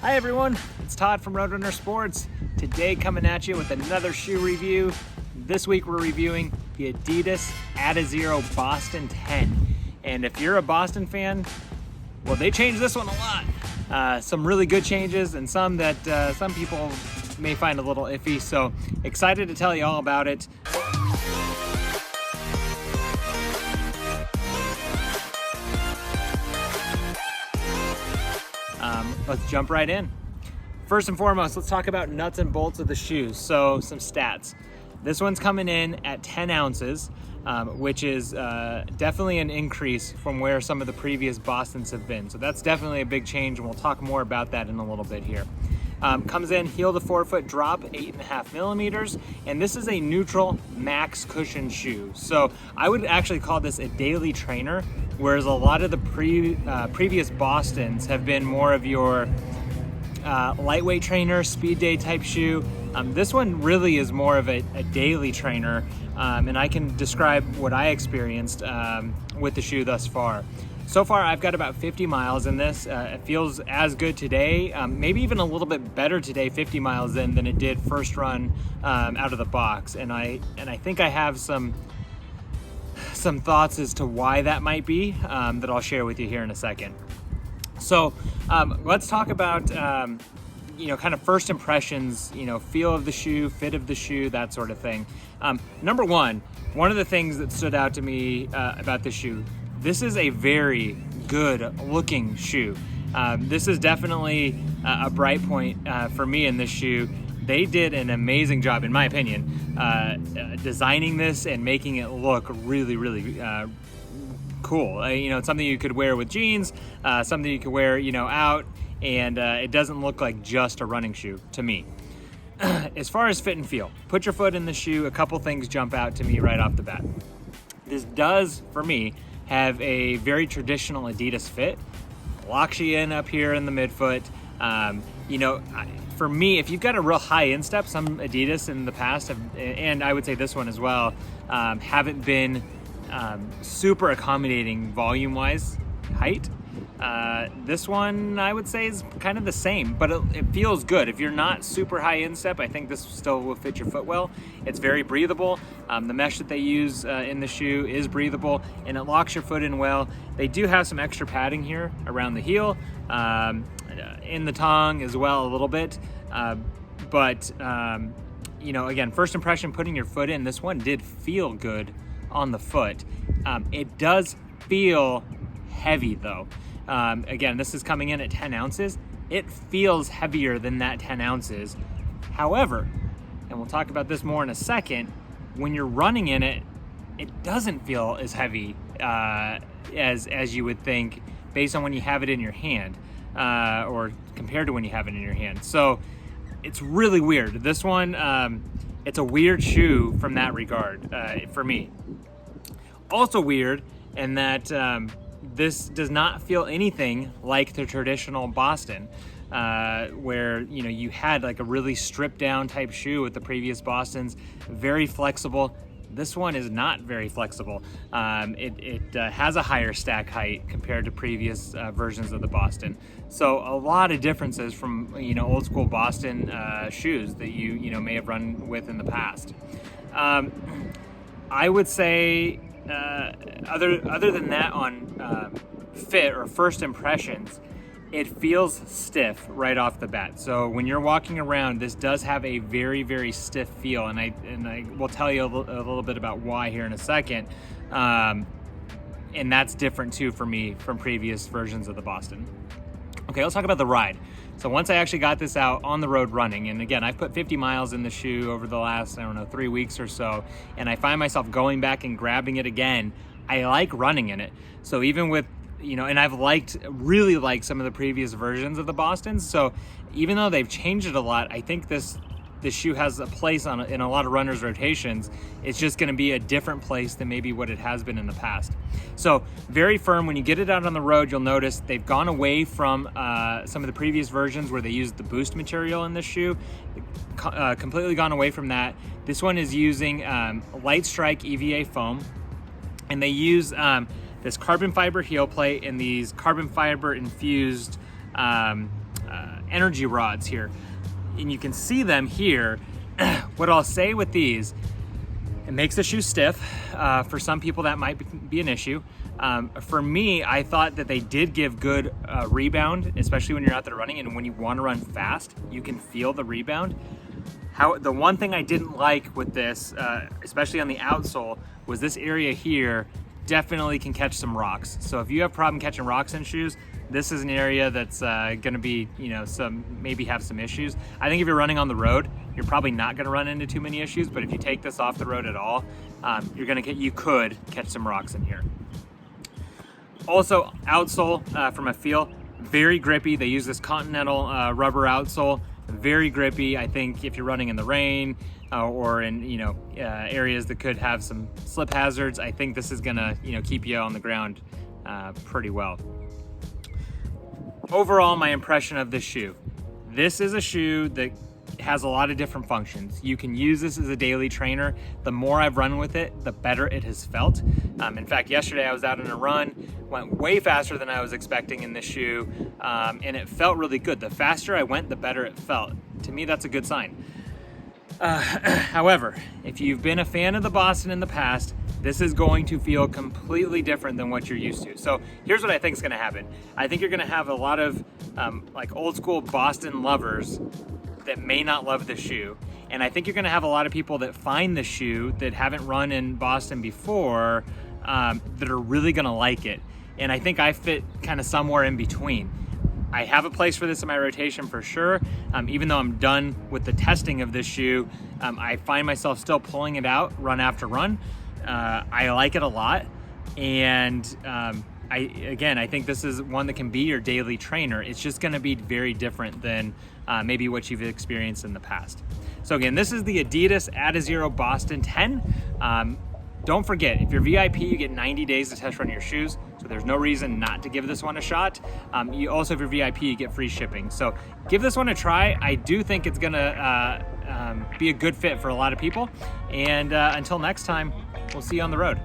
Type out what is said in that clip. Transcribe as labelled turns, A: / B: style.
A: Hi everyone, it's Todd from Roadrunner Sports. Today coming at you with another shoe review. This week we're reviewing the adidas Adizero Boston 10. And if you're a Boston fan, well, they changed this one a lot. Some really good changes and some that some people may find a little iffy. So excited to tell you all about it. Let's jump right in. First and foremost, let's talk about nuts and bolts of the shoes. So some stats. This one's coming in at 10 ounces, which is definitely an increase from where some of the previous Bostons have been. So that's definitely a big change, and we'll talk more about that in a little bit here. Comes in heel to forefoot drop, 8.5 millimeters, and this is a neutral max cushion shoe. So I would actually call this a daily trainer, whereas a lot of the previous Bostons have been more of your lightweight trainer, speed day type shoe. This one really is more of a daily trainer, and I can describe what I experienced with the shoe thus far. So far, I've got about 50 miles in this. It feels as good today, maybe even a little bit better today, 50 miles in, than it did first run out of the box. And I think I have some thoughts as to why that might be that I'll share with you here in a second. So let's talk about kind of first impressions, feel of the shoe, fit of the shoe, that sort of thing. Number one of the things that stood out to me about this shoe, this is a very good looking shoe. This is definitely a bright point for me in this shoe. They did an amazing job, in my opinion, designing this and making it look really, really cool. It's something you could wear with jeans, something you could wear, out, and it doesn't look like just a running shoe to me. As far as fit and feel, put your foot in the shoe, a couple things jump out to me right off the bat. This does, for me, have a very traditional Adidas fit. Locks you in up here in the midfoot. For me, if you've got a real high instep, some Adidas in the past have, and I would say this one as well, haven't been super accommodating volume-wise height. This one, I would say, is kind of the same, but it feels good. If you're not super high instep, I think this still will fit your foot well. It's very breathable. The mesh that they use in the shoe is breathable, and it locks your foot in well. They do have some extra padding here around the heel, in the tongue as well a little bit. Again, first impression, putting your foot in, this one did feel good on the foot. It does feel heavy though. Again, this is coming in at 10 ounces. It feels heavier than that 10 ounces. However, and we'll talk about this more in a second, when you're running in it, it doesn't feel as heavy as you would think based on when you have it in your hand, or compared to when you have it in your hand. So it's really weird. This one, it's a weird shoe from that regard for me. Also weird in that this does not feel anything like the traditional Boston, where you had like a really stripped down type shoe with the previous Bostons, very flexible. This one is not very flexible. It has a higher stack height compared to previous versions of the Boston. So a lot of differences from old school Boston shoes that you may have run with in the past. I would say other than that, on fit or first impressions, it feels stiff right off the bat. So when you're walking around, this does have a very, very stiff feel, and I will tell you a little bit about why here in a second. And that's different too for me from previous versions of the Boston. Okay, let's talk about the ride. So once I actually got this out on the road running, and again, I've put 50 miles in the shoe over the last, 3 weeks or so, and I find myself going back and grabbing it again. I like running in it. So even with, and I've really liked some of the previous versions of the Bostons. So even though they've changed it a lot, I think this shoe has a place in a lot of runners' rotations. It's just going to be a different place than maybe what it has been in the past. So very firm. When you get it out on the road, you'll notice they've gone away from some of the previous versions where they used the boost material in this shoe. Completely gone away from that. This one is using Lightstrike EVA foam, and they use this carbon fiber heel plate and these carbon fiber infused EnergyRods here. And you can see them here. What I'll say with these, it makes the shoe stiff. For some people that might be an issue. For me, I thought that they did give good rebound, especially when you're out there running and when you want to run fast, you can feel the rebound. The one thing I didn't like with this, especially on the outsole, was this area here definitely can catch some rocks. So if you have problem catching rocks in shoes, this is an area that's gonna be, maybe have some issues. I think if you're running on the road, you're probably not gonna run into too many issues, but if you take this off the road at all, you could catch some rocks in here. Also, outsole from a feel, very grippy. They use this Continental rubber outsole, very grippy. I think if you're running in the rain or in areas that could have some slip hazards, I think this is gonna keep you on the ground pretty well. Overall, my impression of this shoe. This is a shoe that has a lot of different functions. You can use this as a daily trainer. The more I've run with it, the better it has felt. In fact, yesterday I was out on a run, went way faster than I was expecting in this shoe, and it felt really good. The faster I went, the better it felt. To me, that's a good sign. However, if you've been a fan of the Boston in the past, this is going to feel completely different than what you're used to. So here's what I think is gonna happen. I think you're gonna have a lot of like old school Boston lovers that may not love the shoe. And I think you're gonna have a lot of people that find the shoe that haven't run in Boston before that are really gonna like it. And I think I fit kind of somewhere in between. I have a place for this in my rotation for sure. Even though I'm done with the testing of this shoe, I find myself still pulling it out run after run. I like it a lot. And I think this is one that can be your daily trainer. It's just gonna be very different than maybe what you've experienced in the past. So again, this is the Adidas Adizero Boston 10. Don't forget, if you're VIP, you get 90 days to test run your shoes, so there's no reason not to give this one a shot. You also, if you're VIP, you get free shipping. So give this one a try. I do think it's gonna be a good fit for a lot of people. And until next time, we'll see you on the road.